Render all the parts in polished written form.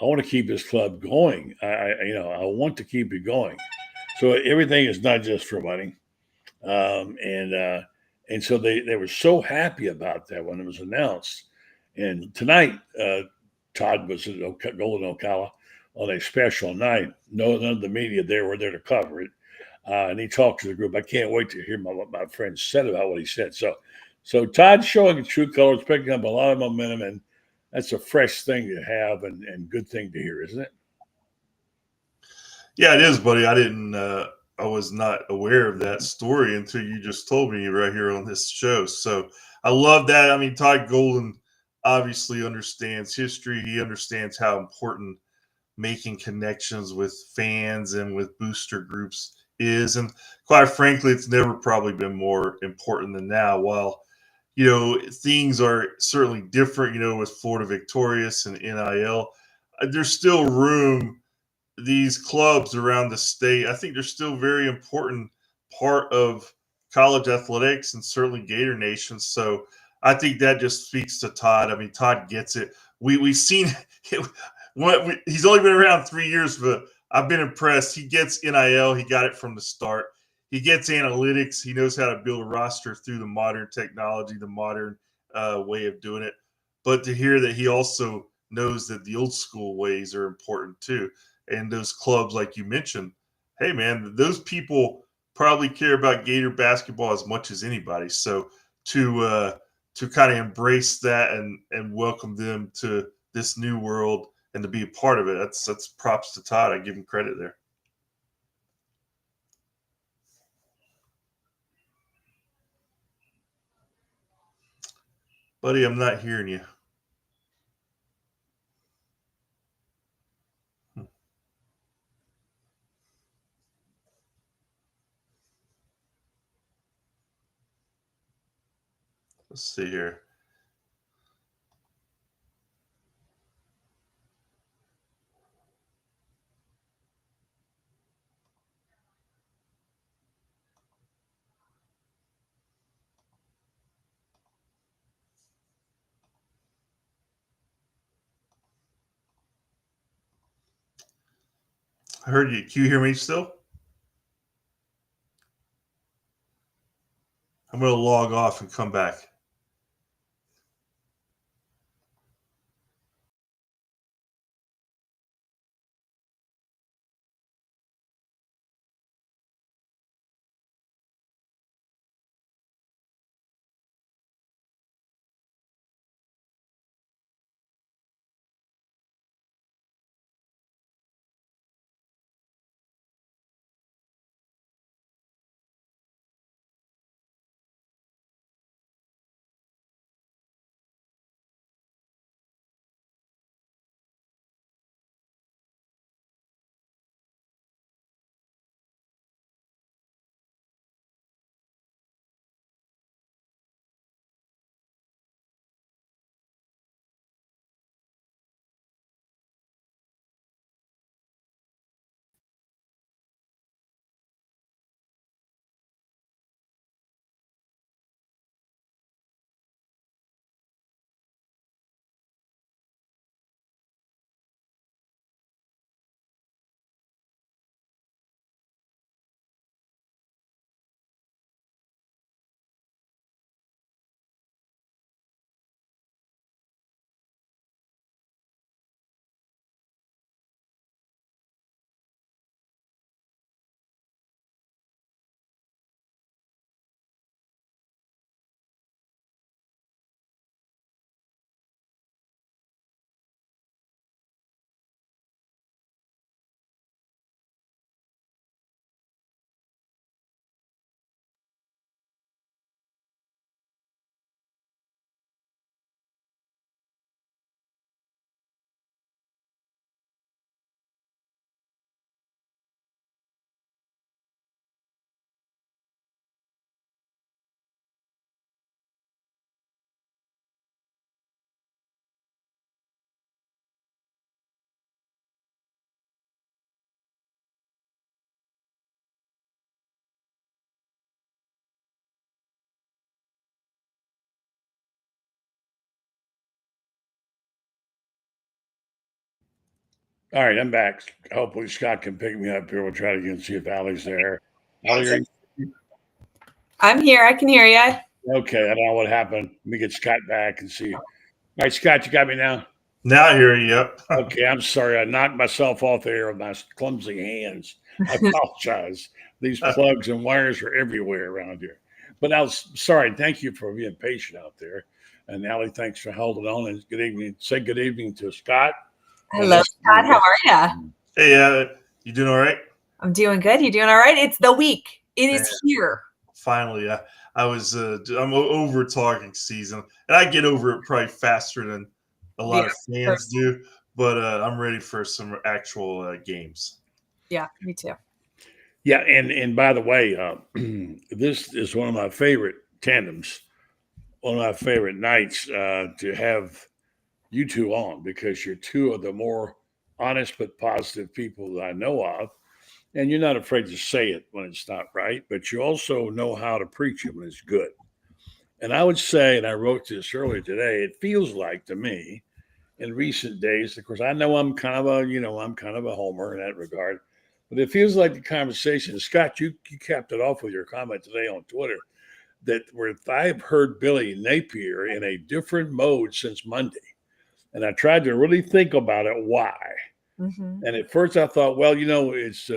I want to keep this club going. I want to keep it going. So everything is not just for money. And so they were so happy about that when it was announced. And tonight, Todd was at Golden Ocala on a special night. None of the media there were there to cover it, and he talked to the group. I can't wait to hear what my friend said about what he said. So Todd's showing his true colors, picking up a lot of momentum, and that's a fresh thing to have and good thing to hear, isn't it? Yeah, it is, buddy. I was not aware of that story until you just told me right here on this show. So I love that. I mean, Todd Golden obviously understands history. He understands how important making connections with fans and with booster groups is. And quite frankly, it's never probably been more important than now. While, things are certainly different, with Florida Victorious and NIL, there's still room. These clubs around the state, I think they're still very important part of college athletics and certainly Gator Nation. So I think that just speaks to Todd. I mean, Todd gets it. We've seen he's only been around 3 years, but I've been impressed. He gets NIL. He got it from the start. He gets analytics. He knows how to build a roster through the modern technology, the modern way of doing it. But to hear that he also knows that the old school ways are important too, and those clubs like you mentioned, hey man, those people probably care about Gator basketball as much as anybody. So to kind of embrace that and welcome them to this new world and to be a part of it, that's props to Todd. I give him credit there. Buddy, I'm not hearing you. Hmm. Let's see here. I heard you. Can you hear me still? I'm going to log off and come back. All right, I'm back. Hopefully Scott can pick me up here. We'll try to get see if Allie's there. Allie, are you I'm here. I can hear you. okay? I don't know what happened. Let me get Scott back and see. All right, Scott, you got me now? Now I hear you. Yep. Okay, I'm sorry. I knocked myself off the air with my clumsy hands. I apologize. These plugs and wires are everywhere around here. But I was sorry. Thank you for being patient out there. And Allie, thanks for holding on. And good evening. Say good evening to Scott. Hello, Scott. How are you? Hey, you doing all right? I'm doing good. You doing all right? It's the week. It is here. Finally, I'm over talking season, and I get over it probably faster than a lot of fans do. But I'm ready for some actual games. Yeah, me too. Yeah, and by the way, this is one of my favorite tandems, one of my favorite nights to have you two on, because you're two of the more honest but positive people that I know of. And you're not afraid to say it when it's not right, but you also know how to preach it when it's good. And I would say, and I wrote this earlier today, it feels like to me in recent days, of course, I know I'm kind of a homer in that regard, but it feels like the conversation, Scott, you capped it off with your comment today on Twitter, that where I've heard Billy Napier in a different mode since Monday. And I tried to really think about it, why. Mm-hmm. And at first I thought, well, it's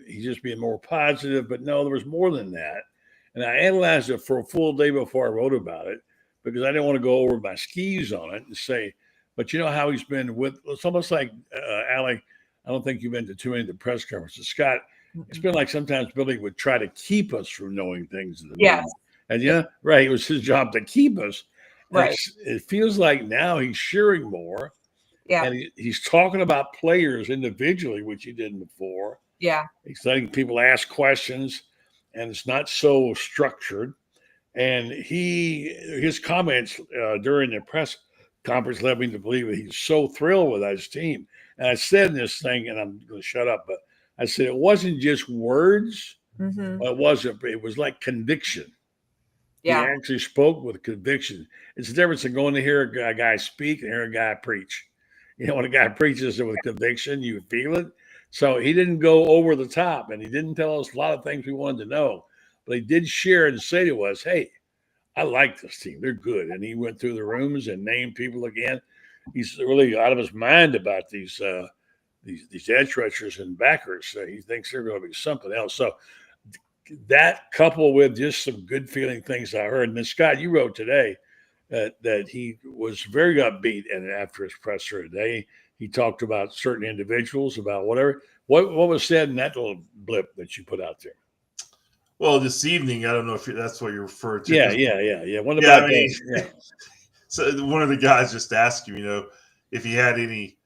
he's just being more positive, but no, there was more than that. And I analyzed it for a full day before I wrote about it, because I didn't want to go over my skis on it and say, but you know how he's been with, it's almost like, Allie, I don't think you've been to too many of the press conferences. Scott, it's been like sometimes Billy would try to keep us from knowing things in the moment. And right, it was his job to keep us. Right. It feels like now he's sharing more. Yeah. And he's talking about players individually, which he didn't before. Yeah. He's letting people ask questions, and it's not so structured. And his comments during the press conference led me to believe that he's so thrilled with his team. And I said in this thing, and I'm going to shut up, but I said it wasn't just words. Mm-hmm. It was like conviction. Yeah. He actually spoke with conviction. It's the difference in going to hear a guy speak and hear a guy preach. When a guy preaches with conviction, you feel it. So he didn't go over the top, and he didn't tell us a lot of things we wanted to know. But he did share and say to us, hey, I like this team. They're good. And he went through the rooms and named people again. He's really out of his mind about these edge rushers and backers. He thinks they're going to be something else. So that, coupled with just some good feeling things I heard. And then, Scott, you wrote today that he was very upbeat, and after his presser today, he talked about certain individuals, about whatever. What was said in that little blip that you put out there? Well, this evening, I don't know if that's what you're referring to. Yeah. What about that? Yeah. So one of the guys just asked him, if he had any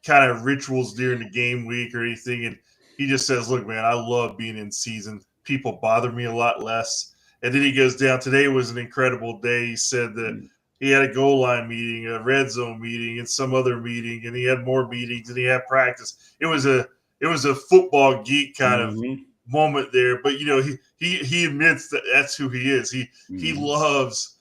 kind of rituals during the game week or anything, and he just says, "Look, man, I love being in season. People bother me a lot less." And then he goes down. Today was an incredible day. He said that he had a goal line meeting, a red zone meeting, and some other meeting, and he had more meetings, and he had practice. It was a football geek kind of moment there. But he admits that that's who he is. He loves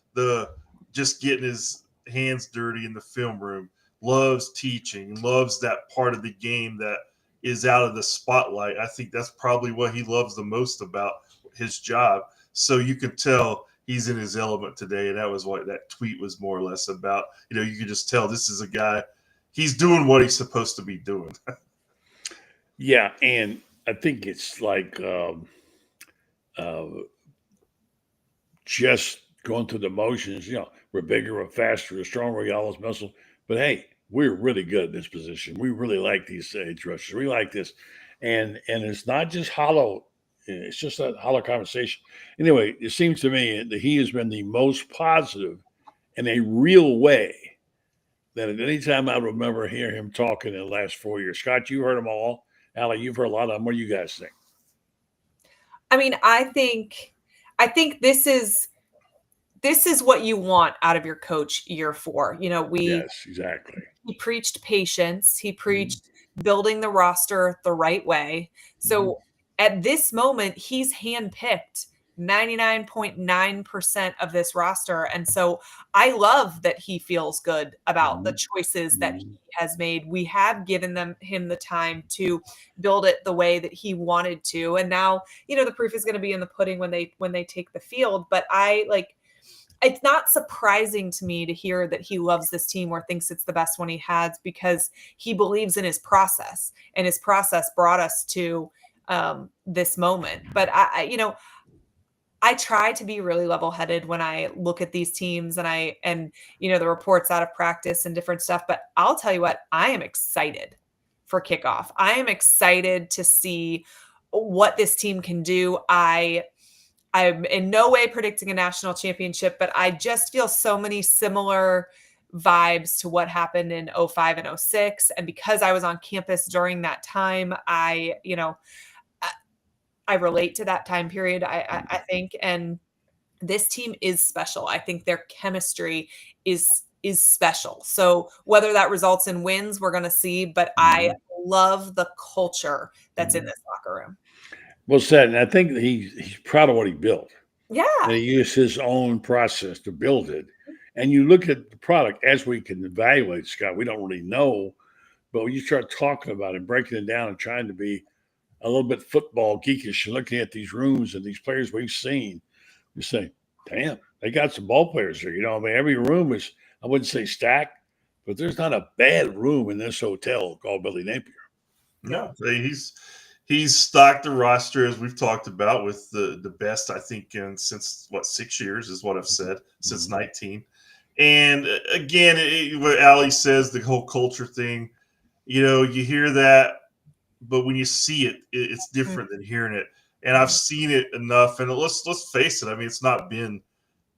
just getting his hands dirty in the film room. Loves teaching. Loves that part of the game that is out of the spotlight. I think that's probably what he loves the most about his job. So you could tell he's in his element today, and that was what that tweet was more or less about. You could just tell this is a guy, he's doing what he's supposed to be doing. Yeah, and I think it's like just going through the motions. We're bigger, we're faster, we're stronger, we got all those muscles. But hey, we're really good in this position. We really like these edge rushers. We like this, and it's not just hollow. It's just a hollow conversation. Anyway, it seems to me that he has been the most positive in a real way that at any time I remember hearing him talking in the last 4 years. Scott, you heard them all. Allie, you've heard a lot of them. What do you guys think? I mean, I think this is what you want out of your coach year 4. Yes, exactly. He preached patience. He preached building the roster the right way. So at this moment, he's handpicked 99.9% of this roster. And so I love that he feels good about the choices that he has made. We have given him the time to build it the way that he wanted to. And now, the proof is going to be in the pudding when they take the field. But it's not surprising to me to hear that he loves this team or thinks it's the best one he has, because he believes in his process, and his process brought us to this moment. But I try to be really level-headed when I look at these teams and the reports out of practice and different stuff. But I'll tell you what, I am excited for kickoff. I am excited to see what this team can do. I'm in no way predicting a national championship, but I just feel so many similar vibes to what happened in 05 and 06. And because I was on campus during that time, I relate to that time period, I think. And this team is special. I think their chemistry is special. So whether that results in wins, we're going to see. But I love the culture that's in this locker room. Well said. And I think he's proud of what he built. Yeah. And he used his own process to build it. And you look at the product, as we can evaluate, Scott, we don't really know. But when you start talking about it, breaking it down and trying to be a little bit football geekish and looking at these rooms and these players we've seen, you say, damn, they got some ball players here. Every room is, I wouldn't say stacked, but there's not a bad room in this hotel called Billy Napier. No, he's stocked the roster, as we've talked about, with the best, I think, since 6 years is what I've said, since 19. And again, what Allie says, the whole culture thing, you hear that, but when you see it, it's different than hearing it. And I've seen it enough. And let's face it. I mean, it's not been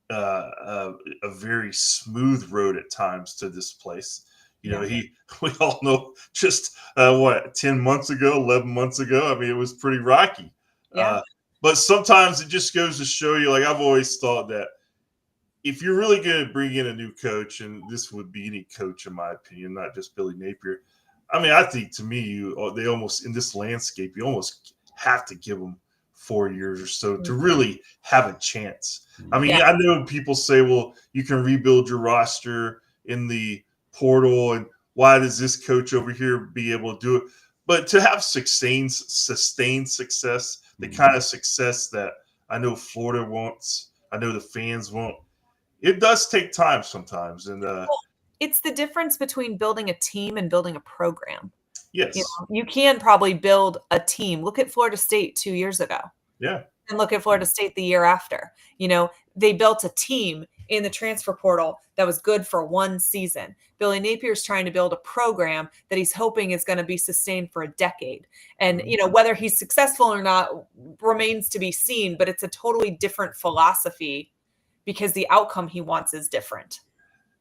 a very smooth road at times to this place. We all know just 10 months ago, 11 months ago, I mean, it was pretty rocky. Yeah. But sometimes it just goes to show you, like I've always thought that if you're really going to bring in a new coach, and this would be any coach in my opinion, not just Billy Napier. I mean, I think to me, they almost, in this landscape, you almost have to give them 4 years or so to really have a chance. I mean, I know people say, well, you can rebuild your roster in the portal, and why does this coach over here be able to do it? But to have sustained success, the kind of success that I know Florida wants, I know the fans want, it does take time sometimes. And it's the difference between building a team and building a program. Yes. You can probably build a team. Look at Florida State 2 years ago. Yeah. And look at Florida State the year after. They built a team in the transfer portal that was good for one season. Billy Napier's trying to build a program that he's hoping is going to be sustained for a decade. And, whether he's successful or not remains to be seen, but it's a totally different philosophy because the outcome he wants is different.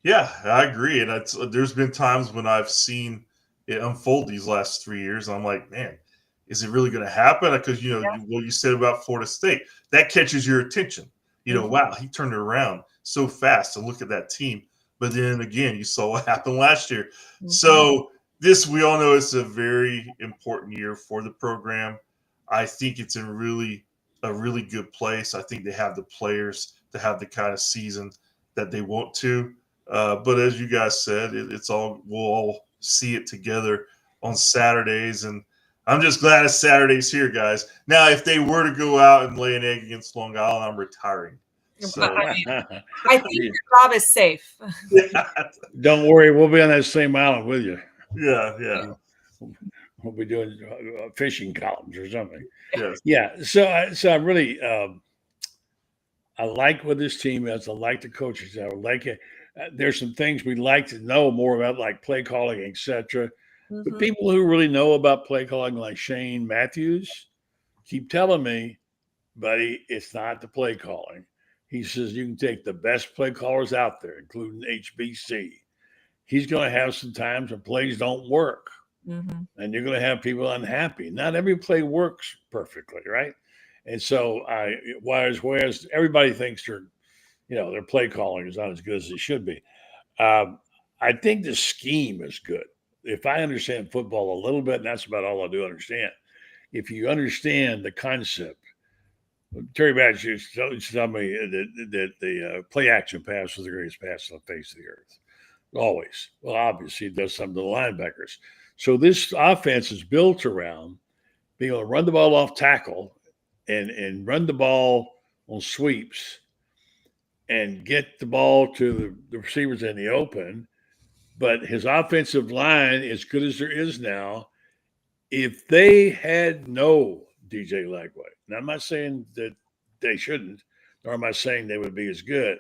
Yeah, I agree. And there's been times when I've seen it unfold these last 3 years. I'm like, man, is it really going to happen? Because, what you said about Florida State, that catches your attention. Wow, he turned it around so fast, and look at that team. But then again, you saw what happened last year. Mm-hmm. So we all know it's a very important year for the program. I think it's in a really good place. I think they have the players to have the kind of season that they want to. But as you guys said, we'll all see it together on Saturdays. And I'm just glad it's Saturdays here, guys. Now, if they were to go out and lay an egg against Long Island, I'm retiring. So I think your job is safe. Don't worry, we'll be on that same island with you. Yeah. We'll be doing fishing columns or something. Yes. Yeah. So I really I like what this team is. I like the coaches. I like it. There's some things we'd like to know more about, like play calling, etc. Mm-hmm. But people who really know about play calling, like Shane Matthews, keep telling me, buddy, it's not the play calling. He says you can take the best play callers out there, including HBC. He's going to have some times when plays don't work. Mm-hmm. And you're going to have people unhappy. Not every play works perfectly, right? And so whereas everybody thinks their play calling is not as good as it should be. I think the scheme is good. If I understand football a little bit, and that's about all I do understand, if you understand the concept, Terry Batch used to tell me that the play action pass was the greatest pass on the face of the earth. Always. Well, obviously, he does something to the linebackers. So this offense is built around being able to run the ball off tackle and run the ball on sweeps and get the ball to the receivers in the open. But his offensive line, as good as there is now, if they had no DJ Lagway, now I'm not saying that they shouldn't, nor am I saying they would be as good,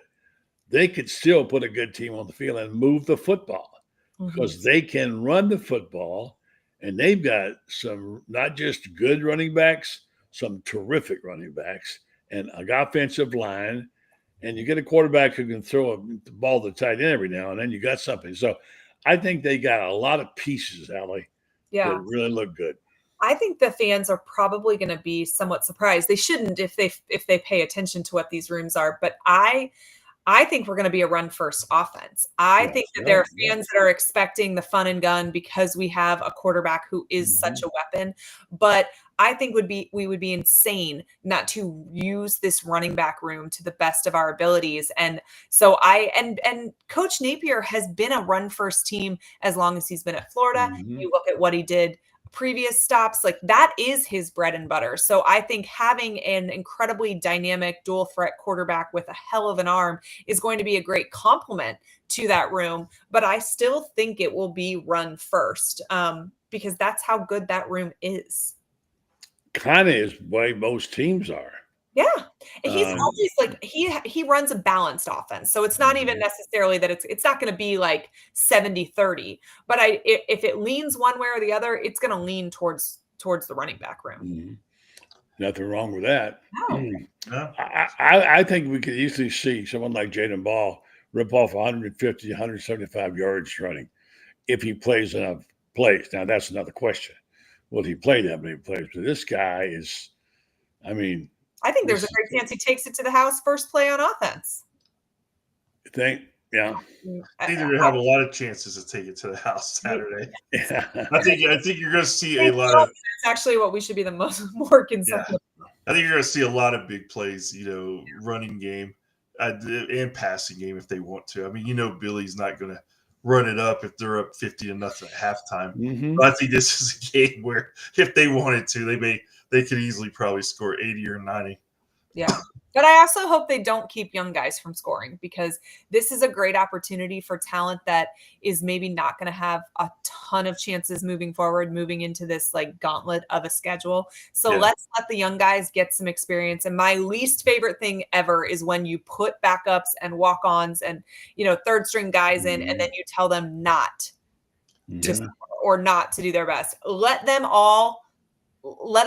they could still put a good team on the field and move the football because they can run the football, and they've got some not just good running backs, some terrific running backs, and an offensive line, and you get a quarterback who can throw the ball to the tight end every now and then, you got something. So I think they got a lot of pieces, Allie, that really look good. I think the fans are probably going to be somewhat surprised. They shouldn't if they pay attention to what these rooms are, but I think we're going to be a run first offense. I think that there are fans that are expecting the fun and gun because we have a quarterback who is such a weapon. But I think we would be insane not to use this running back room to the best of our abilities. And so and Coach Napier has been a run first team as long as he's been at Florida. You look at what he did previous stops, like that is his bread and butter. So I think having an incredibly dynamic dual threat quarterback with a hell of an arm is going to be a great complement to that room. But I still think it will be run first because that's how good that room is. Kind of is the way most teams are. Yeah. And he's always like, he runs a balanced offense. So it's not even necessarily that it's not going to be like 70-30, but if it leans one way or the other, it's going to lean towards the running back room. Nothing wrong with that. No. I think we could easily see someone like Jaden Ball rip off 150, 175 yards running if he plays enough plays. Now, that's another question. Will he play that many plays? But this guy is, I think there's a great chance he takes it to the house first play on offense. You think? Yeah. I think they're going to have a lot of chances to take it to the house Saturday. Yeah. I think you're going to see a lot of. That's actually what we should be more concerned with. I think you're going to see a lot of big plays, running game and passing game if they want to. Billy's not going to run it up if they're up 50-0 at halftime. But I think this is a game where if they wanted to, they could easily probably score 80 or 90. Yeah. But I also hope they don't keep young guys from scoring because this is a great opportunity for talent that is maybe not going to have a ton of chances moving forward, moving into this like gauntlet of a schedule. So let's let the young guys get some experience. And my least favorite thing ever is when you put backups and walk-ons and, third string guys in, and then you tell them not to score or not to do their best. Let them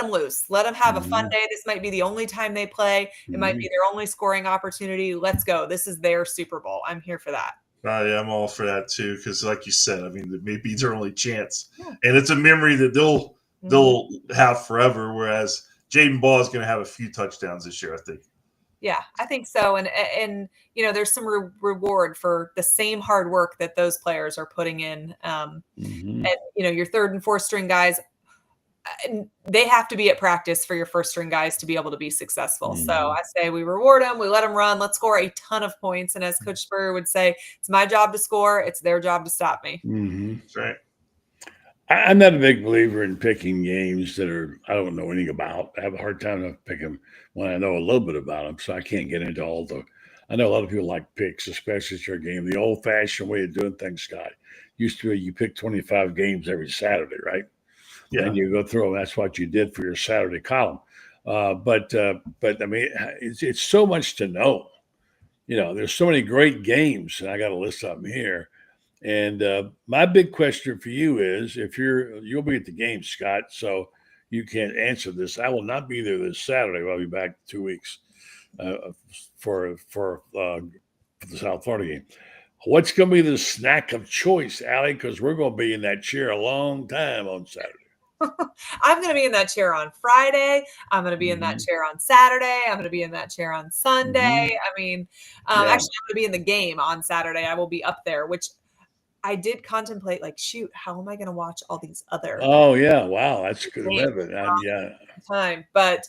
loose. Let them have a fun day. This might be the only time they play. It might be their only scoring opportunity. Let's go. This is their Super Bowl. I'm here for that. Yeah, I'm all for that too. Because, like you said, it may be their only chance, and it's a memory that they'll have forever. Whereas Jaden Ball is going to have a few touchdowns this year, I think. Yeah, I think so. And there's some reward for the same hard work that those players are putting in. And your third and fourth string guys, they have to be at practice for your first string guys to be able to be successful. So I say we reward them. We let them run. Let's score a ton of points. And as Coach Spurrier would say, it's my job to score. It's their job to stop me. That's right. I'm not a big believer in picking games that I don't know anything about. I have a hard time picking them when I know a little bit about them. So I can't get into I know a lot of people like picks, especially at your game. The old fashioned way of doing things, Scott, used to be you pick 25 games every Saturday, right? Yeah. And you go through them. That's what you did for your Saturday column. But it's so much to know. There's so many great games, and I got a list of them here. And my big question for you is, you'll be at the game, Scott, so you can't answer this. I will not be there this Saturday. I'll be back 2 weeks for the South Florida game. What's going to be the snack of choice, Allie? Because we're going to be in that chair a long time on Saturday. I'm going to be in that chair on Friday. I'm going to be in that chair on Saturday. I'm going to be in that chair on Sunday. Actually, I'm going to be in the game on Saturday. I will be up there, which I did contemplate, like, shoot, how am I going to watch all these other Oh yeah, wow, that's a good games limit. Yeah, time? But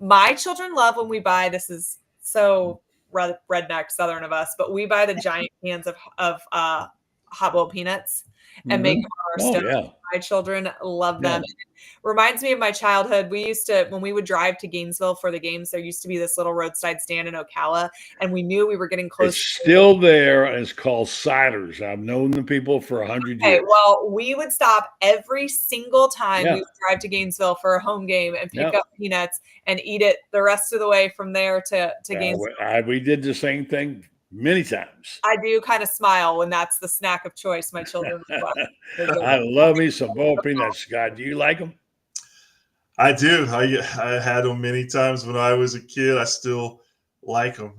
my children love when we buy. This is so redneck Southern of us, but we buy the giant cans of hot boiled peanuts and make Mhm. them on our Oh stove. yeah, My children love them. yeah. Reminds me of my childhood. We used to, when we would drive to Gainesville for the games, there used to be this little roadside stand in Ocala, and we knew we were getting It's close. still there, and it's called Ciders. I've known the people for 100 Okay, years. well, we would stop every single time Yeah, we would drive to Gainesville for a home game and pick yeah. up peanuts and eat it the rest of the way from there to Gainesville. We did the same thing many times. I do kind of smile when that's the snack of choice my children request. I love me some boiled peanuts, Scott. Do you like them? I do. I had them many times when I was a kid. I still like them.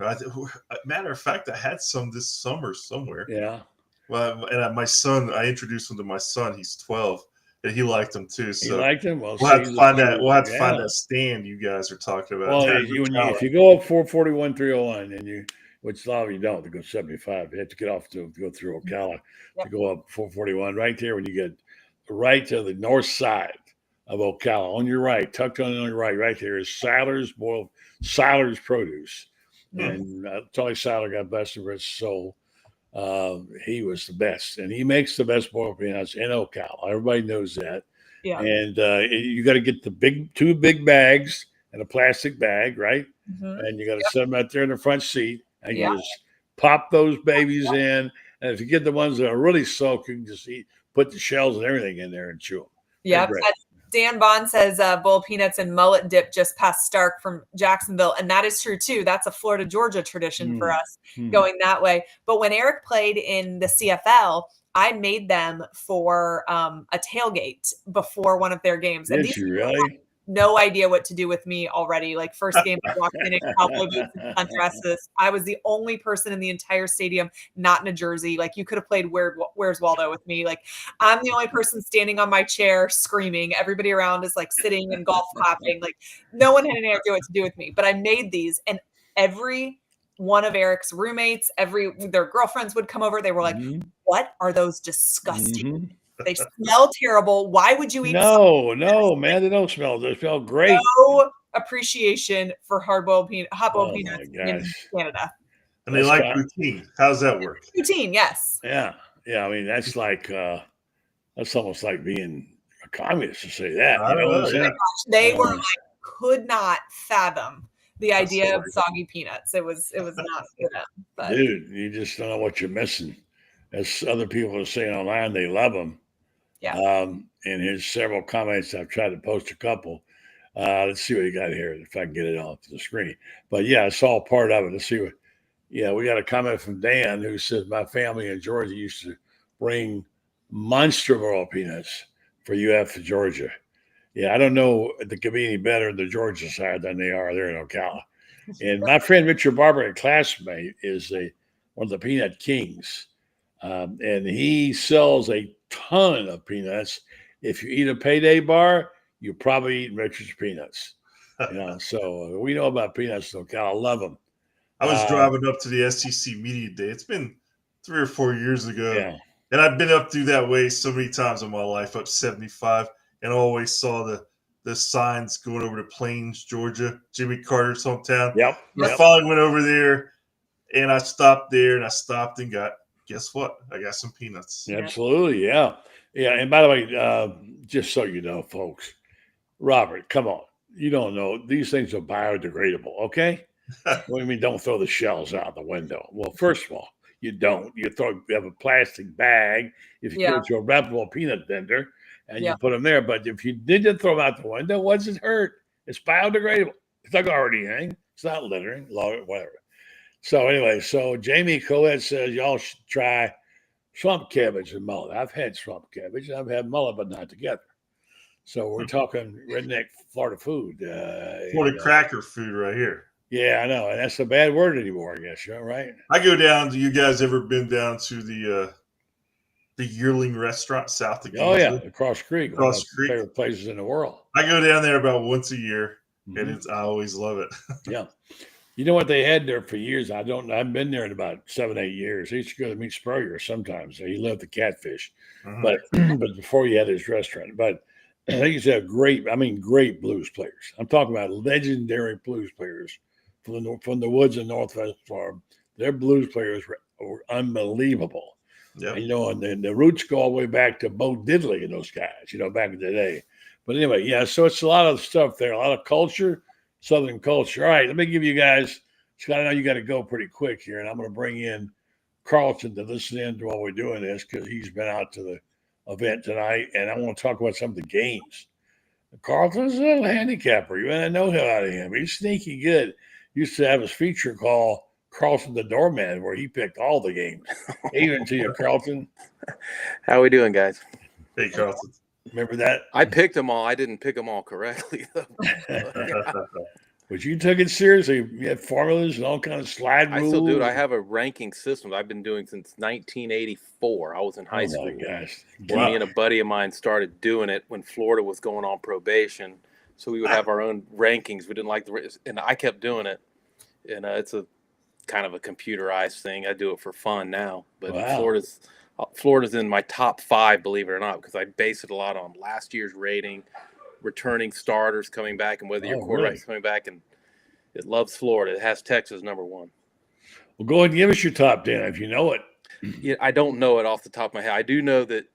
Matter of fact, I had some this summer somewhere. Yeah. Well, and my son, I introduced him to my son. He's 12, and he liked them too. You So like them? Well, we'll have to find that. We'll have to yeah. find that stand you guys are talking about. Well, There, if you go up 441, 301, and which a lot of you don't, to go 75, you have to get off to go through Ocala to go up 441. Right there, when you get right to the north side of Ocala, on your right, tucked on your right there is Siler's Produce. And Charlie Siler, God bless him for his soul. He was the best, and he makes the best boiled peanuts in Ocala. Everybody knows that. Yeah. And you got to get the two big bags and a plastic bag, right? Mhm. And you got to set them out there in the front seat, and you Yeah. just pop those babies in. And if you get the ones that are really soaked, you can just put the shells and everything in there and chew them. Yep. Dan Bond says boiled peanuts and mullet dip just past Stark from Jacksonville. And that is true too. That's a Florida, Georgia tradition for us going that way. But when Eric played in the CFL, I made them for a tailgate before one of their games. Did and these you really? No idea what to do with me already. Like, first game, I walked in cowboy boots and sundresses. I was the only person in the entire stadium not in a jersey. Like, you could have played Where's Waldo with me. Like, I'm the only person standing on my chair screaming. Everybody around is like sitting and golf clapping. Like, no one had any idea what to do with me. But I made these, and every one of Eric's roommates, their girlfriends would come over. They were like, "What are those disgusting? They smell terrible. Why would you eat?" No, man, they don't smell. They smell great. No appreciation for hot boiled peanuts in Canada. And they like poutine. How's that work? Poutine, yes. Yeah. I mean, that's like that's almost like being a communist to say that. You know what I'm saying? They were like, could not fathom the idea of soggy peanuts. It was not for them. But. Dude, you just don't know what you're missing. As other people are saying online, they love them. Yeah. And here's several comments. I've tried to post a couple. Let's see what you got here, if I can get it off the screen. But yeah, it's all part of it. Let's see what. Yeah, we got a comment from Dan who says my family in Georgia used to bring monster boiled peanuts for UF Georgia. Yeah, I don't know if they could be any better in the Georgia side than they are there in Ocala. And my friend Richard Barber, a classmate, is one of the peanut kings. And he sells a ton of peanuts. If you eat a payday bar, you probably eat Richard's peanuts. So we know about peanuts in Ocala. I love them. I was driving up to the SEC Media Day. It's been 3 or 4 years ago. Yeah. And I've been up through that way so many times in my life, up 75, and always saw the signs going over to Plains, Georgia, Jimmy Carter's hometown. Yep. I finally went over there, and I stopped there, and guess what? I got some peanuts. Absolutely, yeah. And by the way, just so you know, folks, Robert, come on. You don't know. These things are biodegradable, okay? What do you mean don't throw the shells out the window? Well, first of all, you don't. You have a plastic bag. If you go to a reputable peanut vendor and you put them there. But if you didn't throw them out the window, what does it hurt? It's biodegradable. It's not already anything. It's not littering, whatever. So anyway, Jamie Colette says y'all should try swamp cabbage and mullet. I've had swamp cabbage. I've had mullet, but not together. So we're talking redneck Florida food. Florida cracker food right here. Yeah, I know. And that's a bad word anymore, I guess. Right? I go down to, you guys ever been down to the Yearling restaurant south of Gainesville? Oh, yeah. Across Creek. One of my favorite places in the world. I go down there about once a year, and I always love it. Yeah. You know what they had there for years? I've been there in about 7, 8 years. He used to go to meet Spurrier sometimes. He loved the catfish, Mhm. but but before he had his restaurant. But they used to have great blues players. I'm talking about legendary blues players from the woods in Northwest Florida. Their blues players were unbelievable. Yep. And, and the roots go all the way back to Bo Diddley and those guys, back in the day. But anyway, yeah, so it's a lot of stuff there, a lot of culture, Southern culture. All right, let me give you guys, Scott, I know you got to go pretty quick here, and I'm going to bring in Carlton to listen in to while we're doing this because he's been out to the event tonight, and I want to talk about some of the games. Carlton's a little handicapper. You want to know him out of him. He's sneaky good. Used to have his feature called Carlton the Doorman, where he picked all the games. Even to you, Carlton. How we doing, guys? Hey, Carlton. Remember that? I picked them all. I didn't pick them all correctly, though. But you took it seriously. You had formulas and all kinds of slide rules. I still do it. I have a ranking system I've been doing since 1984. I was in high school. Oh, my gosh. Wow. Me and a buddy of mine started doing it when Florida was going on probation. So we would have our own rankings. We didn't like and I kept doing it. And it's a kind of a computerized thing. I do it for fun now. But Florida's in my top 5, believe it or not, because I base it a lot on last year's rating, returning starters coming back, and whether your quarterback's coming back. And it loves Florida. It has Texas number 1. Well, go ahead and give us your top 10 if you know it. Yeah, I don't know it off the top of my head. I do know that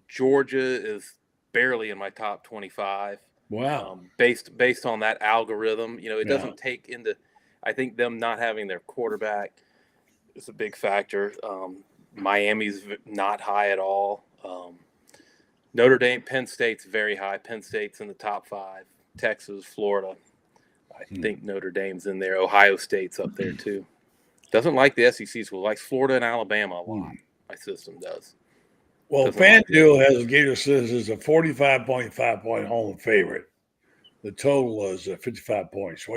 Georgia is barely in my top 25. Wow. Based on that algorithm, it doesn't take into. I think them not having their quarterback is a big factor. Miami's not high at all. Notre Dame, Penn State's very high. Penn State's in the top 5. Texas, Florida. I think Notre Dame's in there. Ohio State's up there too. Doesn't like the SEC school. Likes Florida and Alabama a lot. My system does. Well, FanDuel has Gator says is a 45.5 point home favorite. The total is 55 points.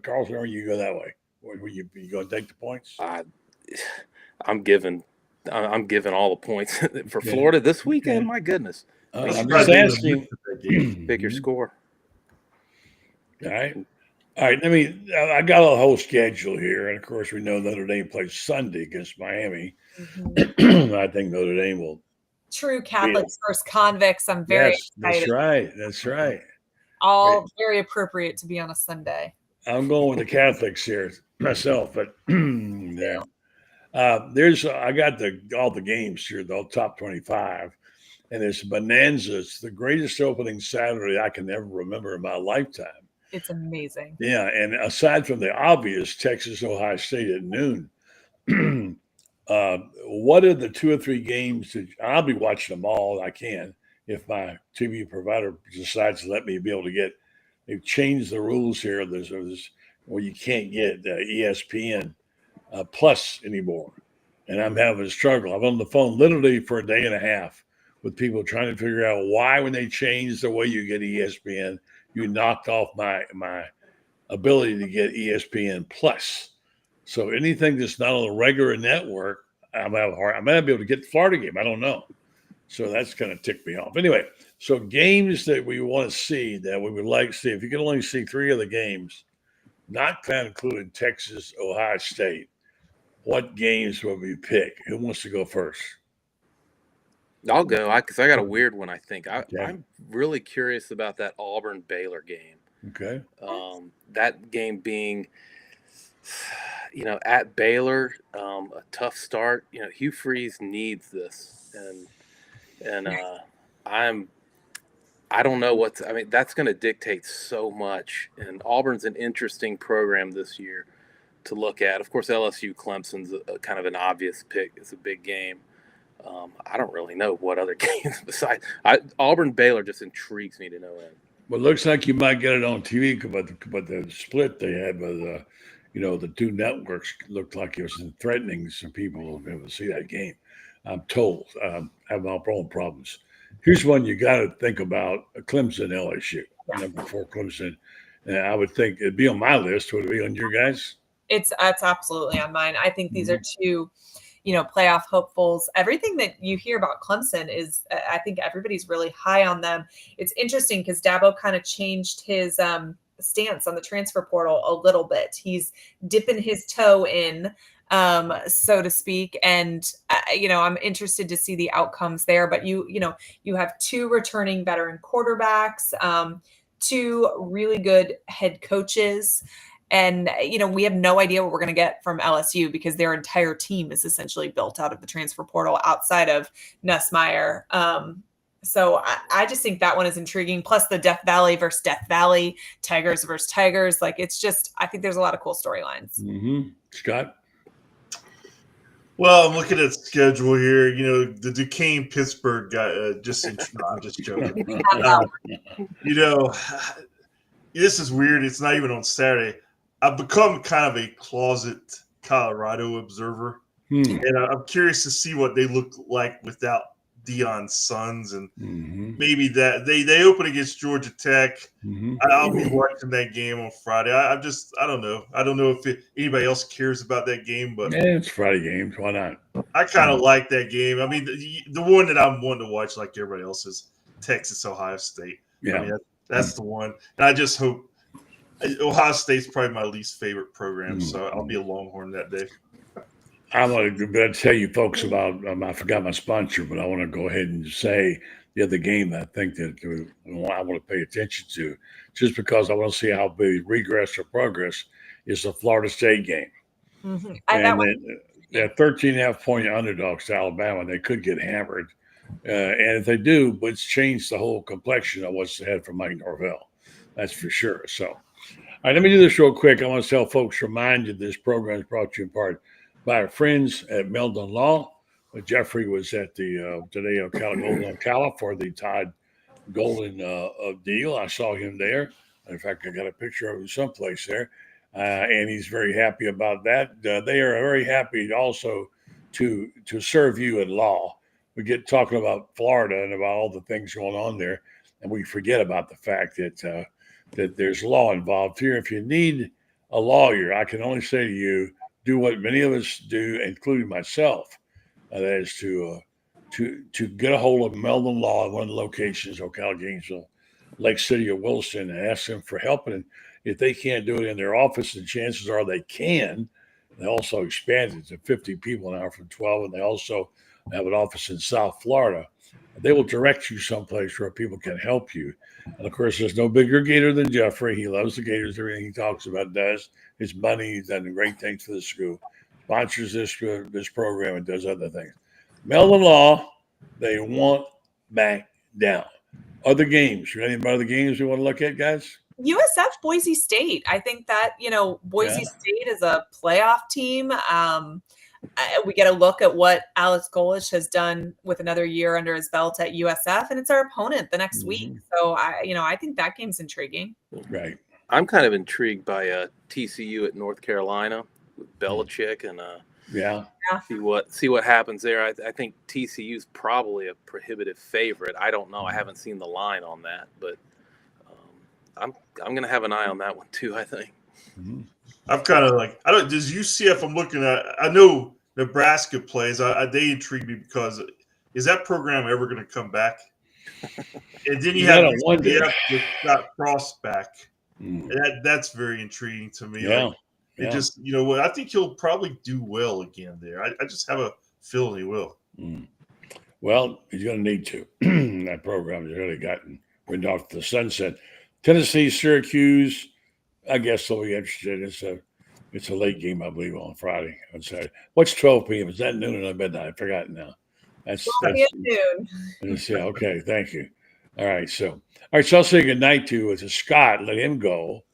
Carlson, or you go that way? You going to take the points? I'm giving all the points for Florida this weekend. My goodness. I'm just asking. Pick your score. All right. I got a whole schedule here. And of course, we know Notre Dame plays Sunday against Miami. Mm-hmm. I think Notre Dame will. True Catholics versus convicts. I'm very excited. That's right. All very appropriate to be on a Sunday. I'm going with the Catholics here myself, but yeah. I got all the games here, the top 25, and it's bonanza. It's the greatest opening Saturday I can ever remember in my lifetime. It's amazing. Yeah, and aside from the obvious Texas, Ohio State at noon, what are the 2 or 3 games that I'll be watching them all I can if my TV provider decides to let me be able to get. They've changed the rules here. There's where you can't get ESPN Plus anymore, and I'm having a struggle. I'm on the phone literally for a day and a half with people trying to figure out why, when they changed the way you get ESPN, you knocked off my ability to get ESPN Plus. So anything that's not on the regular network, I'm having hard. I might not be able to get the Florida game. I don't know. So that's going to tick me off. Anyway, so games that we want to see, that we would like to see, if you can only see 3 of the games, not kind of including Texas, Ohio State, what games will we pick? Who wants to go first? I'll go because I got a weird one, I think. I'm really curious about that Auburn-Baylor game. Okay. That game being, at Baylor, a tough start. Hugh Freeze needs this. And I don't know that's going to dictate so much. And Auburn's an interesting program this year to look at. Of course, LSU Clemson's a kind of an obvious pick. It's a big game. I don't really know what other games besides Auburn Baylor just intrigues me to no end. Well, it looks like you might get it on TV, but the split they had with the 2 networks looked like it was threatening some people to be able to see that game. I'm told. I have my own problems. Here's one you got to think about: Clemson, LSU. Number 4, Clemson. And I would think it'd be on my list. Would it be on your guys? It's absolutely on mine. I think these are 2, playoff hopefuls. Everything that you hear about Clemson is, I think everybody's really high on them. It's interesting because Dabo kind of changed his stance on the transfer portal a little bit. He's dipping his toe in, so to speak. And, I'm interested to see the outcomes there. But you have 2 returning veteran quarterbacks, 2 really good head coaches. And, we have no idea what we're going to get from LSU because their entire team is essentially built out of the transfer portal outside of Nussmeier. So I just think that one is intriguing. Plus the Death Valley versus Death Valley, Tigers versus Tigers. Like, it's just, I think there's a lot of cool storylines. Mm-hmm. Scott? Well, I'm looking at the schedule here. The Duquesne Pittsburgh guy. I'm just joking. This is weird. It's not even on Saturday. I've become kind of a closet Colorado observer, and I'm curious to see what they look like without Deion's sons, and maybe that they open against Georgia Tech. I'll be watching that game on Friday. I don't know. I don't know if anybody else cares about that game, but it's Friday games. Why not? I kind of like that game. I mean, the one that I'm wanting to watch, like everybody else, is Texas Ohio State. Yeah, I mean, that's the one, and I just hope. Ohio State's probably my least favorite program, so I'll be a Longhorn that day. I want to tell you folks about, I forgot my sponsor, but I want to go ahead and say the other game I think that I want to pay attention to, just because I want to see how big regress or progress, is the Florida State game. And they're 13.5-point underdogs to Alabama. They could get hammered. And if they do, but it's changed the whole complexion of what's ahead for Mike Norvell. That's for sure. So, all right, let me do this real quick. I want to tell folks, remind you this program is brought to you in part by our friends at Meldon Law. Jeffrey was at the today Golden Ocala for the Todd Golden deal. I saw him there. In fact, I got a picture of him someplace there, and he's very happy about that. They are very happy also to serve you in law. We get talking about Florida and about all the things going on there, and we forget about the fact that that there's law involved here. If you need a lawyer, I can only say to you, do what many of us do, including myself. That is to get a hold of Meldon Law at one of the locations, Ocala, Gainesville, Lake City, or Williston, and ask them for help. And if they can't do it in their office, and chances are they can, they also expanded to 50 people now from 12, and they also have an office in South Florida. They will direct you someplace where people can help you. And of course, there's no bigger Gator than Jeffrey. He loves the Gators. Everything he talks about does. His money, he's done great things for the school. Sponsors this program and does other things. Meldon Law, they want back down. Other games. You got any other games we want to look at, guys? USF Boise State. I think that, Boise State is a playoff team. We get a look at what Alex Golich has done with another year under his belt at USF, and it's our opponent the next week. So I think that game's intriguing. Right. I'm kind of intrigued by TCU at North Carolina with Belichick and see what happens there. I think TCU's probably a prohibitive favorite. I don't know. I haven't seen the line on that, but I'm going to have an eye on that one too, I think. I'm kind of like, does UCF I'm looking at, I know Nebraska plays. They intrigue me because is that program ever going to come back? And then you have UCF with Scott Frost back. That's very intriguing to me. Yeah. It just, I think he'll probably do well again there. I just have a feeling he will. Well, he's going to need to. That program has really gotten rid off the sunset. Tennessee, Syracuse, I guess they'll be interested. It's a late game, I believe, on Friday and Saturday. What's 12 p.m.? Is that noon or midnight? I forgot now. That's noon. Okay, thank you. All right, so I'll say good night to Scott. Let him go.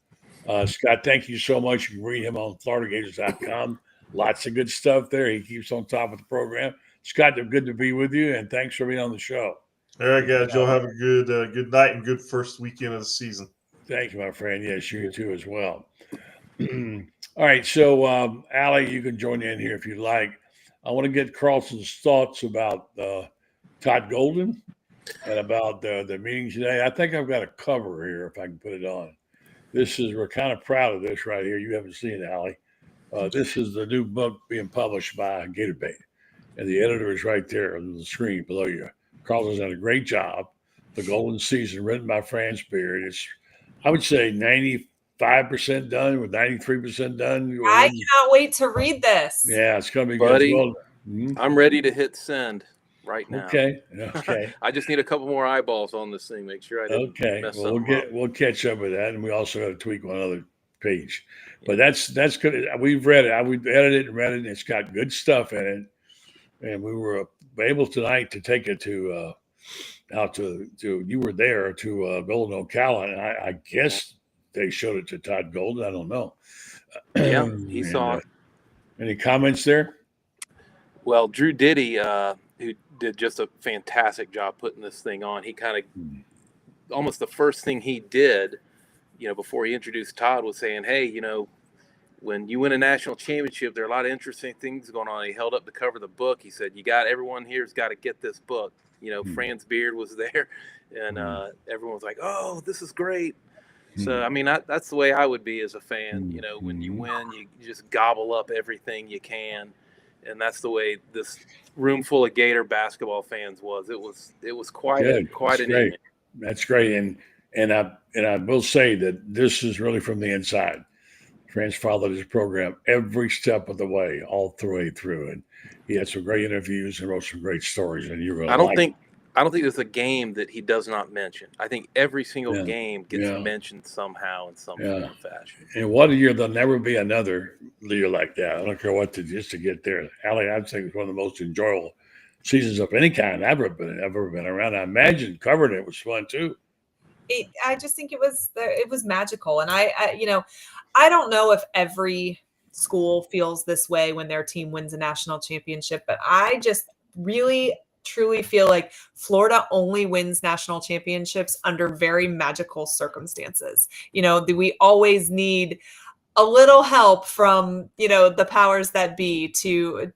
Scott, thank you so much. You can read him on FloridaGators.com. Lots of good stuff there. He keeps on top of the program. Scott, good to be with you, and thanks for being on the show. All right, guys. Y'all have a good night and good first weekend of the season. Thank you, my friend. Yes, you too as well. All right, so Allie, you can join in here if you'd like. I want to get Carlton's thoughts about Todd Golden and about the meeting today. I think I've got a cover here if I can put it on. We're kind of proud of this right here. You haven't seen it, Allie. This is the new book being published by Gator Bait, and the editor is right there on the screen below you. Carlton's done a great job. The Golden Season, written by Franz Beard. It's, I would say, 95% done. We're 93% done. I cannot wait to read this. Yeah, it's going to be Buddy, good. Well, I'm ready to hit send right now. Okay. I just need a couple more eyeballs on this thing. Make sure I didn't mess Well, something up. we'll catch up with that, and we also got to tweak one other page. But that's good. We've read it. We edited it and read it, and it's got good stuff in it. And we were able tonight to take it to out to you were there to Golden Ocala, and I guess they showed it to Todd Golden. I don't know. Yeah, he saw it. Any comments there? Well, Drew Diddy, who did just a fantastic job putting this thing on, he kind of almost the first thing he did, before he introduced Todd, was saying, hey, when you win a national championship, there are a lot of interesting things going on. He held up the cover of the book. He said, everyone here's got to get this book. Franz Beard was there, and everyone was like, oh, this is great. So, I mean, that's the way I would be as a fan. When you win, you just gobble up everything you can. And that's the way this room full of Gator basketball fans was. It was quite an evening. That's great. And I will say that this is really from the inside. Franz followed his program every step of the way, all the way through. And he had some great interviews and wrote some great stories. And you really I don't think there's a game that he does not mention. I think every single game gets mentioned somehow in some form or fashion. And what a year! There'll never be another year like that. I don't care what just to get there. Allie, I'd say it's one of the most enjoyable seasons of any kind I've ever been around. I imagine covering it was fun too. I just think it was magical, and I don't know if every school feels this way when their team wins a national championship, but I just really truly feel like Florida only wins national championships under very magical circumstances. We always need a little help from, the powers that be to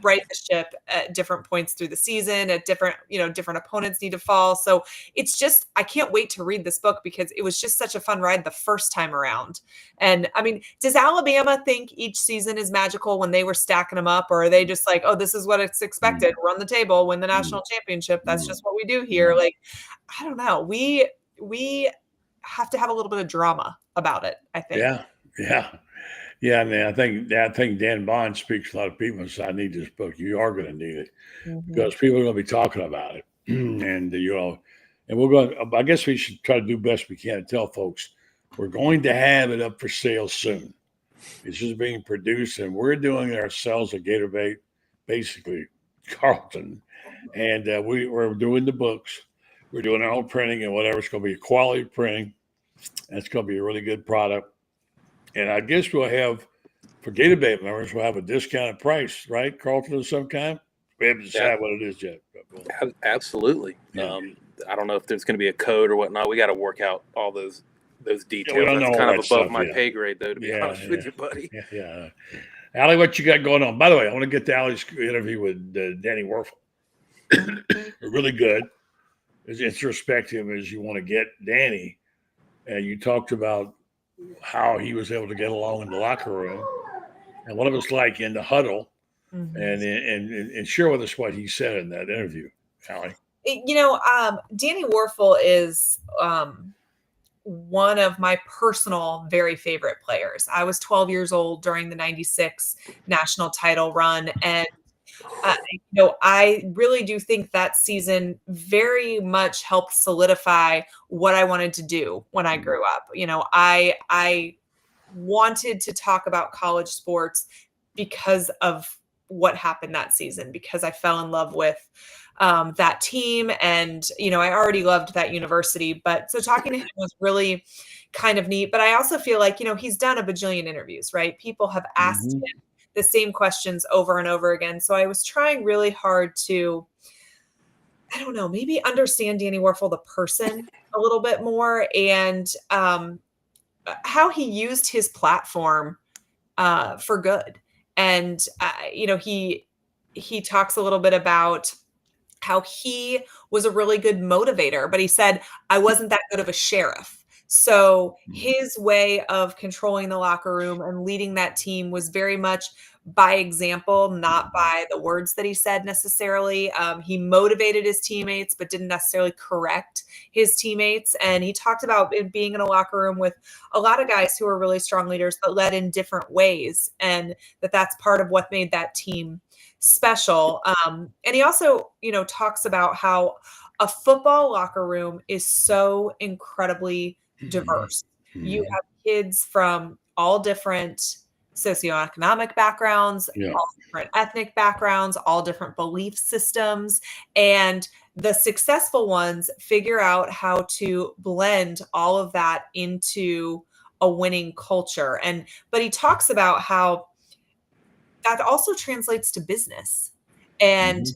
right the ship at different points through the season, at different opponents need to fall. So it's just, I can't wait to read this book because it was just such a fun ride the first time around. And I mean, does Alabama think each season is magical when they were stacking them up, or are they just like, oh, this is what it's expected, run the table, win the national championship, that's just what we do here? Like, I don't know. We have to have a little bit of drama about it, I think. Yeah, I mean, I think Dan Bond speaks to a lot of people and says, I need this book. You are going to need it because people are going to be talking about it. And, and we're going to, I guess we should try to do best we can to tell folks we're going to have it up for sale soon. It's just being produced, and we're doing it ourselves at Gator Bait, basically Carlton. And we're doing the books. We're doing our own printing and whatever. It's going to be quality printing. That's going to be a really good product. And I guess we'll have, for Gator Bait members, we'll have a discounted price, right, Carlton, of some kind? We haven't decided what it is yet. Absolutely. Yeah. I don't know if there's going to be a code or whatnot. We got to work out all those details. That's kind of above my pay grade, though, to be honest with you, buddy. Yeah. Allie, what you got going on? By the way, I want to get to Allie's interview with Danny Werfel. Really good. As introspective as you want to get Danny. And you talked about how he was able to get along in the locker room and what it was like in the huddle, and share with us what he said in that interview, Allie. Danny Werfel is one of my personal very favorite players. I was 12 years old during the 96 national title run, and I really do think that season very much helped solidify what I wanted to do when I grew up. I wanted to talk about college sports because of what happened that season, because I fell in love with that team. And, I already loved that university. But so talking to him was really kind of neat. But I also feel like, he's done a bajillion interviews, right? People have asked him the same questions over and over again. So I was trying really hard to, I don't know, maybe understand Danny Werfel, the person, a little bit more, and how he used his platform for good. And, he talks a little bit about how he was a really good motivator, but he said, I wasn't that good of a sheriff. So his way of controlling the locker room and leading that team was very much by example, not by the words that he said necessarily. He motivated his teammates, but didn't necessarily correct his teammates. And he talked about it being in a locker room with a lot of guys who are really strong leaders, but led in different ways. And that's part of what made that team special. And he also, talks about how a football locker room is so incredibly diverse. You have kids from all different socioeconomic backgrounds, all different ethnic backgrounds, all different belief systems. And the successful ones figure out how to blend all of that into a winning culture. But he talks about how that also translates to business. And,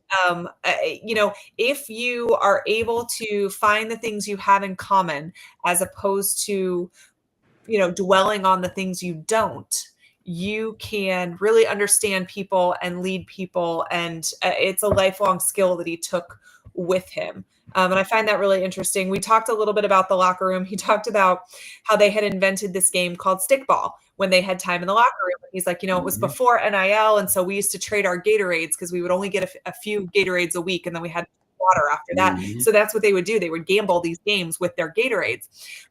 if you are able to find the things you have in common, as opposed to, dwelling on the things you don't, you can really understand people and lead people. And it's a lifelong skill that he took with him. And I find that really interesting. We talked a little bit about the locker room. He talked about how they had invented this game called stickball when they had time in the locker room. He's like, it was before NIL. And so we used to trade our Gatorades because we would only get a few Gatorades a week. And then we had water after that. So that's what they would do. They would gamble these games with their Gatorades.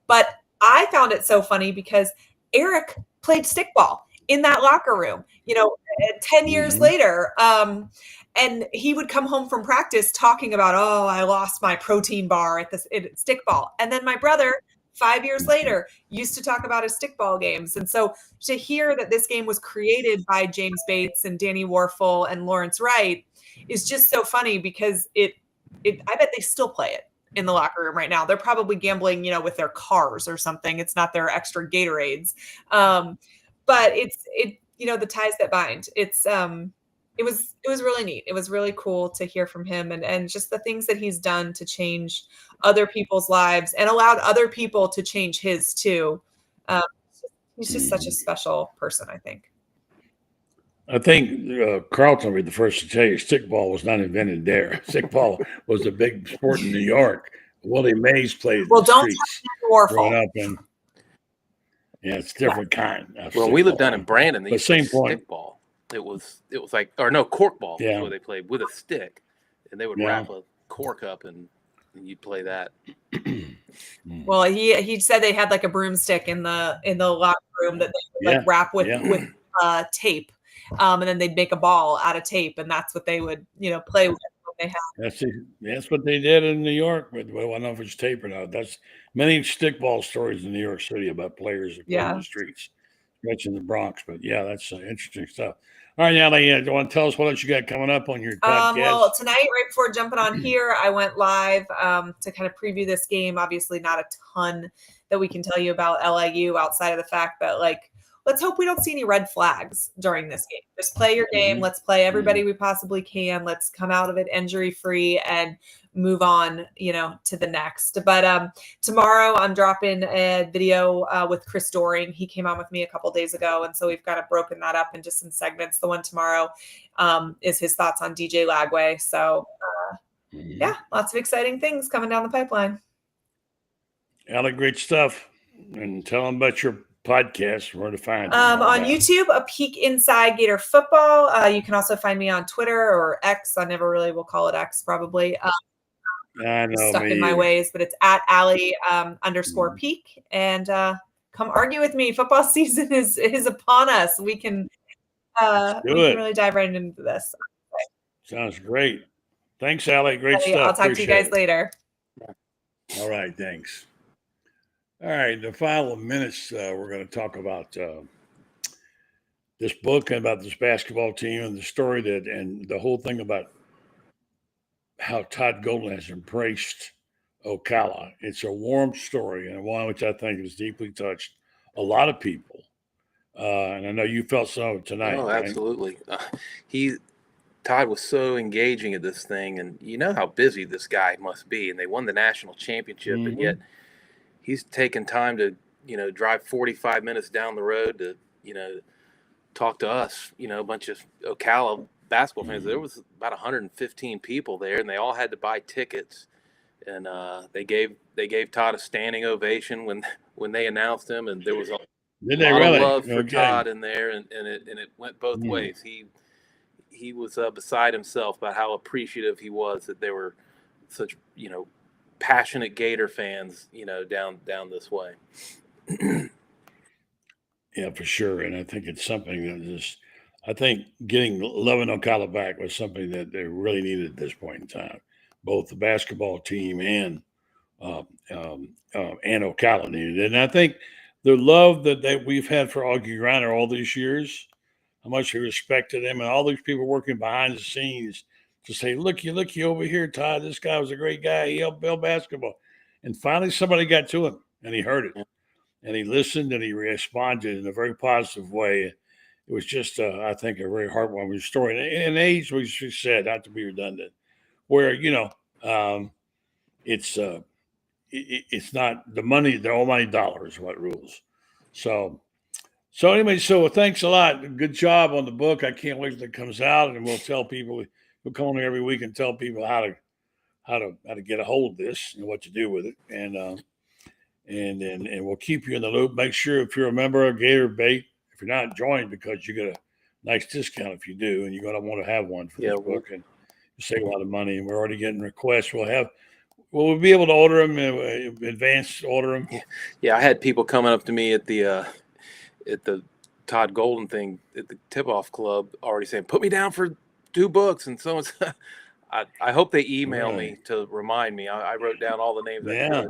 But I found it so funny because Eric played stickball in that locker room, 10 years later. And he would come home from practice talking about, oh, I lost my protein bar at stickball. And then my brother, 5 years later, used to talk about his stickball games. And so to hear that this game was created by James Bates and Danny Warfel and Lawrence Wright is just so funny, because I bet they still play it in the locker room right now. They're probably gambling, with their cars or something. It's not their extra Gatorades. But it's the ties that bind. It was really neat. It was really cool to hear from him, and just the things that he's done to change other people's lives and allowed other people to change his too. He's just such a special person, I think. I think Carlton will be the first to tell you stickball was not invented there. Stickball was a big sport in New York. Willie Mays played in the streets growing up, and it's a different kind. Well, we lived down in Brandon. The same point. Stickball. It was like, or no, corkball. Yeah. Where they played with a stick, and they would wrap a cork up, and you'd play that. Well, he said they had like a broomstick in the locker room that they would wrap with tape, and then they'd make a ball out of tape, and that's what they would play with. They have. That's what they did in New York. But I don't know if it's tape or not. That's many stickball stories in New York City about players that play in the streets, especially in the Bronx. But that's interesting stuff. All right, Allie, do you want to tell us what else you got coming up on your podcast? Well, tonight, right before jumping on here, I went live to kind of preview this game. Obviously, not a ton that we can tell you about LIU outside of the fact that, let's hope we don't see any red flags during this game. Just play your game. Let's play everybody we possibly can. Let's come out of it injury-free and move on, to the next. But tomorrow I'm dropping a video with Chris Doring. He came on with me a couple days ago, and so we've kind of broken that up into some segments. The one tomorrow is his thoughts on DJ Lagway. So, lots of exciting things coming down the pipeline. Allie, great stuff. And tell them about your podcast, where to find on YouTube, A Peek Inside Gator Football. You can also find me on Twitter or X. I never really will call it X, probably. I know, stuck in my ways, but it's at Allie _ Peek. And come argue with me. Football season is upon us. We can really dive right into this. Sounds great. Thanks, Allie. Great stuff. I'll talk to you guys later. All right, thanks. All right, the final minutes, we're going to talk about this book and about this basketball team and the story and the whole thing about how Todd Golden has embraced Ocala. It's a warm story, and one which I think has deeply touched a lot of people. And I know you felt some of it tonight. Oh, absolutely. Todd was so engaging at this thing, and you know how busy this guy must be. And they won the national championship, and yet he's taken time to, drive 45 minutes down the road to, talk to us, a bunch of Ocala basketball fans. There was about 115 people there, and they all had to buy tickets. And they gave Todd a standing ovation when they announced him, and there was Did A they lot really? of love for Okay. Todd in there, and it went both ways. He was beside himself about how appreciative he was that there were such passionate Gator fans down this way. Yeah, for sure. And I think it's something that just, I think getting Love and Ocala back was something that they really needed at this point in time. Both the basketball team and Ocala needed it. And I think the love that we've had for Augie Griner all these years, how much we respected him, and all these people working behind the scenes to say, looky over here, Todd, this guy was a great guy. He helped build basketball. And finally somebody got to him and he heard it. Yeah. And he listened and he responded in a very positive way. It was just, I think, a very heartwarming story. And in an age, we said, not to be redundant, where, it's not the money, the almighty dollar is what rules. So anyway, so thanks a lot. Good job on the book. I can't wait till it comes out, and we'll tell people, we'll come on here every week and tell people how to get a hold of this and what to do with it. And we'll keep you in the loop. Make sure if you're a member of Gator Bait, if you're not, join, because you get a nice discount if you do, and you're going to want to have one for this book, and you save a lot of money. And we're already getting requests. We'll be able to order them, advanced order them. Yeah, I had people coming up to me at the Todd Golden thing at the tip-off club already saying, "Put me down for 2 books," and so I hope they email me to remind me. I wrote down all the names. Yeah.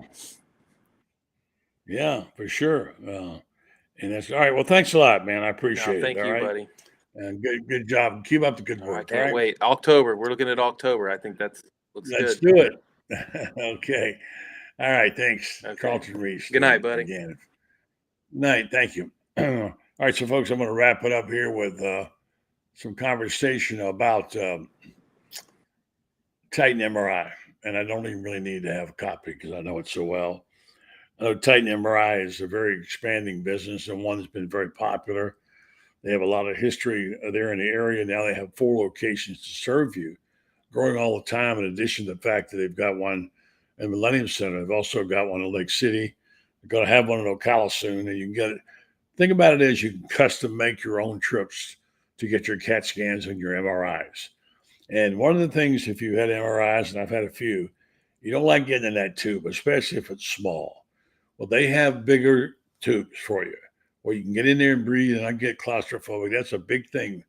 Yeah, for sure. And that's all right. Well, thanks a lot, man. I appreciate it. Thank you, buddy. And good job. Keep up the good work. I can't wait. October. We're looking at October. I think looks good. Let's do it. Okay. All right. Thanks, okay. Carlton Reese. Good night, buddy. Again. Night. Thank you. All right. So, folks, I'm going to wrap it up here with some conversation about Titan MRI. And I don't even really need to have a copy because I know it so well. Titan MRI is a very expanding business and one that's been very popular. They have a lot of history there in the area. Now they have 4 locations to serve you, growing all the time, in addition to the fact that they've got one in Millennium Center. They've also got one in Lake City. They're going to have one in Ocala soon, and you can get it. Think about it as you can custom make your own trips to get your CAT scans and your MRIs. And one of the things, if you had MRIs, and I've had a few, you don't like getting in that tube, especially if it's small. Well, they have bigger tubes for you where you can get in there and breathe and not get claustrophobic. That's a big thing.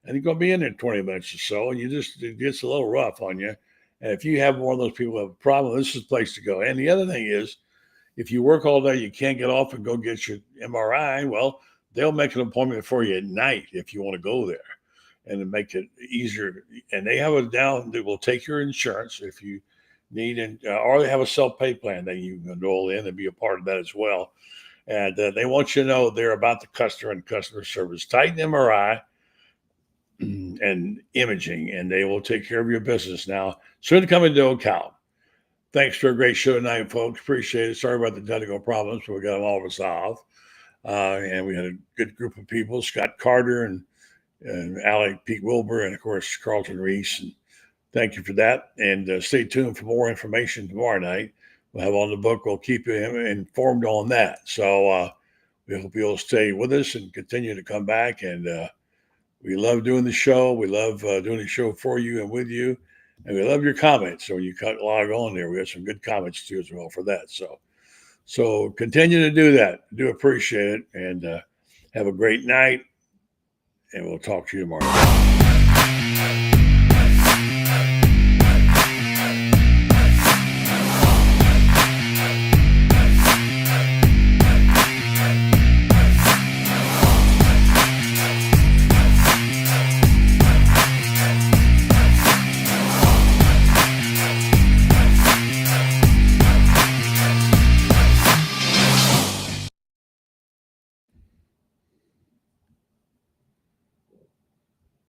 And you're going to be in there 20 minutes or so, and it gets a little rough on you. And if you have one of those people who have a problem, this is the place to go. And the other thing is, if you work all day, you can't get off and go get your MRI, well, they'll make an appointment for you at night if you want to go there and to make it easier. And they have it down that will take your insurance if you need, or they have a self-pay plan that you can enroll in and be a part of that as well. And they want you to know they're about the customer and customer service. Titan MRI and imaging, and they will take care of your business now. Soon to come into Ocala. Thanks for a great show tonight, folks. Appreciate it. Sorry about the technical problems, but we got them all resolved. And we had a good group of people, Scott Carter and Alec Pete Wilbur, and of course, Carlton Reese. And thank you for that. And stay tuned for more information tomorrow night. We'll have on the book. We'll keep you informed on that. So we hope you'll stay with us and continue to come back. And we love doing the show. We love doing the show for you and with you. And we love your comments. So when you log on there, we have some good comments too as well for that. So continue to do that. I do appreciate it. And have a great night. And we'll talk to you tomorrow.